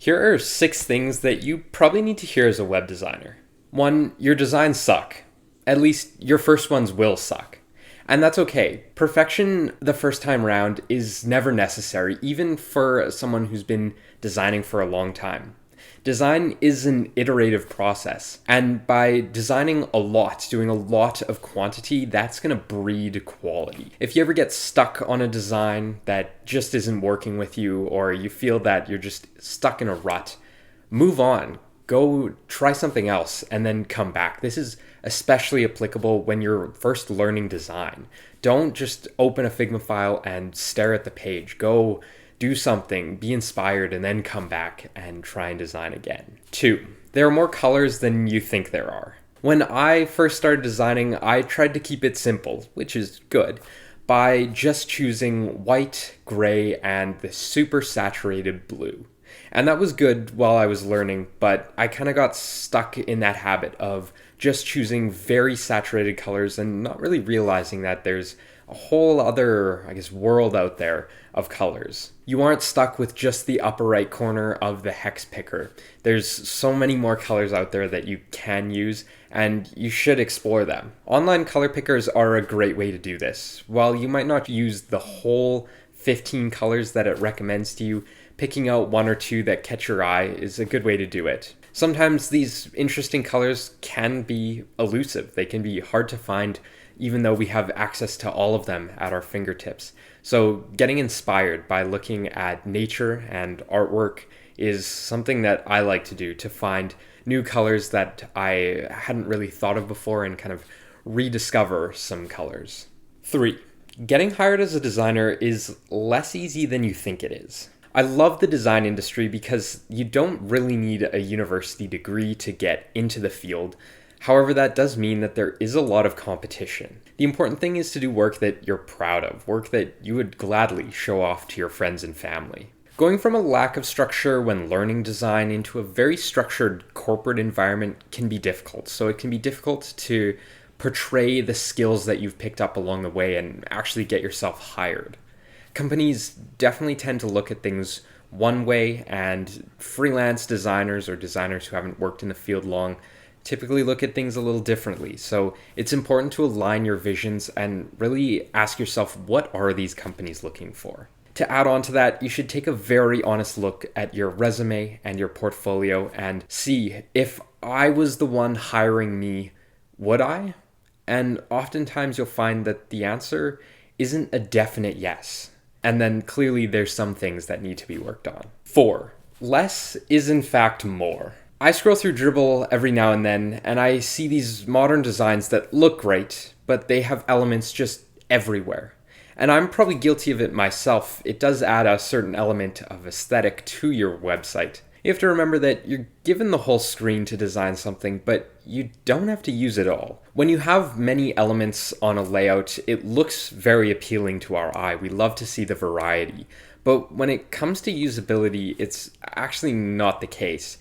Here are 6 things that you probably need to hear as a web designer. 1, your designs suck. At least your first ones will suck. And that's okay. Perfection the first time round is never necessary, even for someone who's been designing for a long time. Design is an iterative process, and by designing a lot, doing a lot of quantity, that's going to breed quality. If you ever get stuck on a design that just isn't working with you, or you feel that you're just stuck in a rut, move on. Go try something else and then come back. This is especially applicable when you're first learning design. Don't just open a Figma file and stare at the page. Go do something, be inspired, and then come back and try and design again. 2, there are more colors than you think there are. When I first started designing, I tried to keep it simple, which is good, by just choosing white, gray, and the super saturated blue. And that was good while I was learning, but I kind of got stuck in that habit of just choosing very saturated colors and not really realizing that there's a whole other, world out there of colors. You aren't stuck with just the upper right corner of the hex picker. There's so many more colors out there that you can use, and you should explore them. Online color pickers are a great way to do this. While you might not use the whole 15 colors that it recommends to you, picking out 1 or 2 that catch your eye is a good way to do it. Sometimes these interesting colors can be elusive. They can be hard to find, even though we have access to all of them at our fingertips. So getting inspired by looking at nature and artwork is something that I like to do, to find new colors that I hadn't really thought of before and kind of rediscover some colors. 3, getting hired as a designer is less easy than you think it is. I love the design industry because you don't really need a university degree to get into the field. However, that does mean that there is a lot of competition. The important thing is to do work that you're proud of, work that you would gladly show off to your friends and family. Going from a lack of structure when learning design into a very structured corporate environment can be difficult. So it can be difficult to portray the skills that you've picked up along the way and actually get yourself hired. Companies definitely tend to look at things one way, and freelance designers or designers who haven't worked in the field long typically look at things a little differently. So it's important to align your visions and really ask yourself, what are these companies looking for? To add on to that, you should take a very honest look at your resume and your portfolio and see, if I was the one hiring me, would I? And oftentimes you'll find that the answer isn't a definite yes. And then clearly there's some things that need to be worked on. 4, less is in fact more. I scroll through Dribbble every now and then, and I see these modern designs that look great, but they have elements just everywhere. And I'm probably guilty of it myself. It does add a certain element of aesthetic to your website. You have to remember that you're given the whole screen to design something, but you don't have to use it all. When you have many elements on a layout, it looks very appealing to our eye. We love to see the variety. But when it comes to usability, it's actually not the case.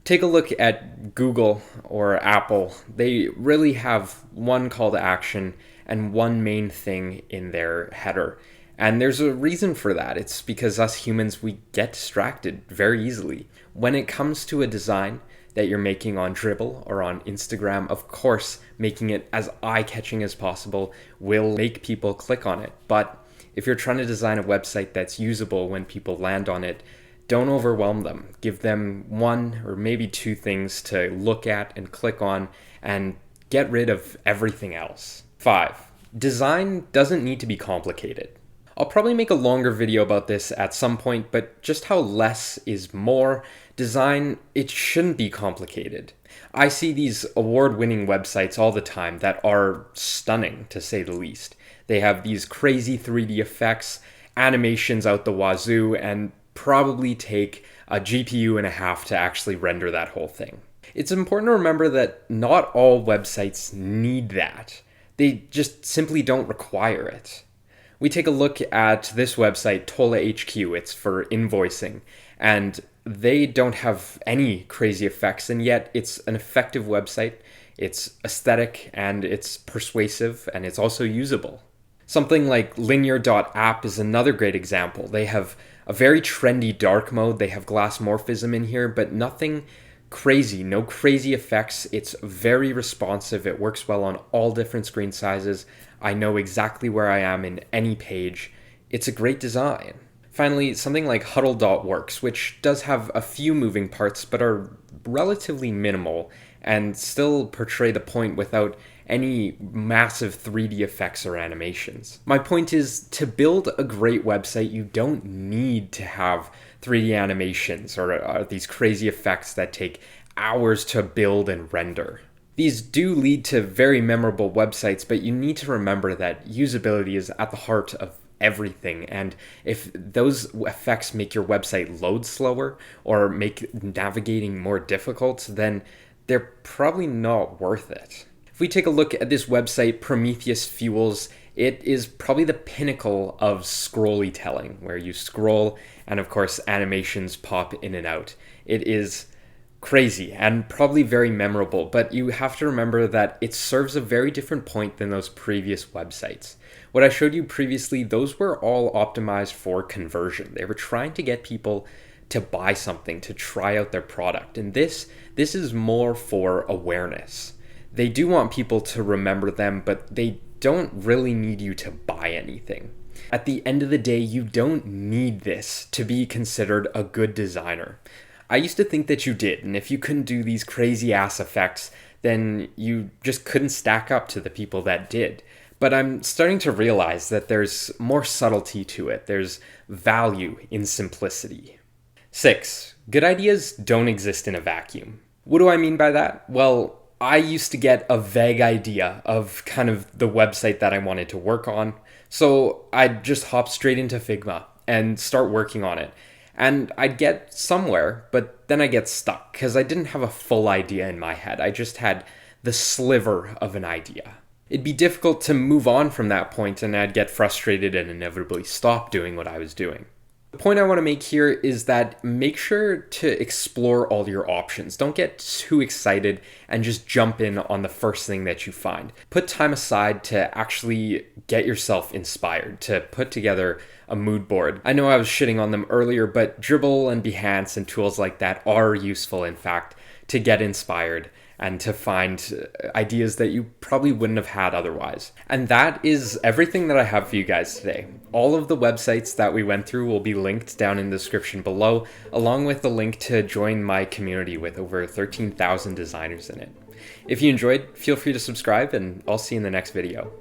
Take a look at Google or Apple. They really have one call to action and one main thing in their header. And there's a reason for that. It's because us humans, we get distracted very easily. When it comes to a design that you're making on Dribbble or on Instagram, of course, making it as eye-catching as possible will make people click on it. But if you're trying to design a website that's usable when people land on it, don't overwhelm them. Give them 1 or maybe 2 things to look at and click on, and get rid of everything else. 5, design doesn't need to be complicated. I'll probably make a longer video about this at some point, but just how less is more. Design, it shouldn't be complicated. I see these award-winning websites all the time that are stunning, to say the least. They have these crazy 3D effects, animations out the wazoo, and probably take a GPU and a half to actually render that whole thing. It's important to remember that not all websites need that. They just simply don't require it. We take a look at this website, Tola HQ. It's for invoicing, and they don't have any crazy effects, and yet it's an effective website. It's aesthetic, and it's persuasive, and it's also usable. Something like linear.app is another great example. They have a very trendy dark mode. They have glass morphism in here, but nothing crazy, no crazy effects. It's very responsive. It works well on all different screen sizes. I know exactly where I am in any page. It's a great design. Finally, something like Huddle.works, which does have a few moving parts but are relatively minimal and still portray the point without any massive 3D effects or animations. My point is, to build a great website, you don't need to have 3D animations or these crazy effects that take hours to build and render. These do lead to very memorable websites, but you need to remember that usability is at the heart of everything, and if those effects make your website load slower or make navigating more difficult, then they're probably not worth it. If we take a look at this website, Prometheus Fuels, it is probably the pinnacle of scrolly telling, where you scroll and of course animations pop in and out. It is crazy and probably very memorable, but you have to remember that it serves a very different point than those previous websites. What I showed you previously, those were all optimized for conversion. They were trying to get people to buy something, to try out their product. And this is more for awareness. They do want people to remember them, but they don't really need you to buy anything. At the end of the day, you don't need this to be considered a good designer. I used to think that you did, and if you couldn't do these crazy ass effects, then you just couldn't stack up to the people that did. But I'm starting to realize that there's more subtlety to it. There's value in simplicity. 6. Good ideas don't exist in a vacuum. What do I mean by that? Well, I used to get a vague idea of kind of the website that I wanted to work on, so I'd just hop straight into Figma and start working on it. And I'd get somewhere, but then I get stuck because I didn't have a full idea in my head. I just had the sliver of an idea. It'd be difficult to move on from that point, and I'd get frustrated and inevitably stop doing what I was doing. The point I want to make here is that make sure to explore all your options. Don't get too excited and just jump in on the first thing that you find. Put time aside to actually get yourself inspired, to put together a mood board. I know I was shitting on them earlier, but Dribbble and Behance and tools like that are useful, in fact, to get inspired and to find ideas that you probably wouldn't have had otherwise. And that is everything that I have for you guys today. All of the websites that we went through will be linked down in the description below, along with the link to join my community with over 13,000 designers in it. If you enjoyed, feel free to subscribe, and I'll see you in the next video.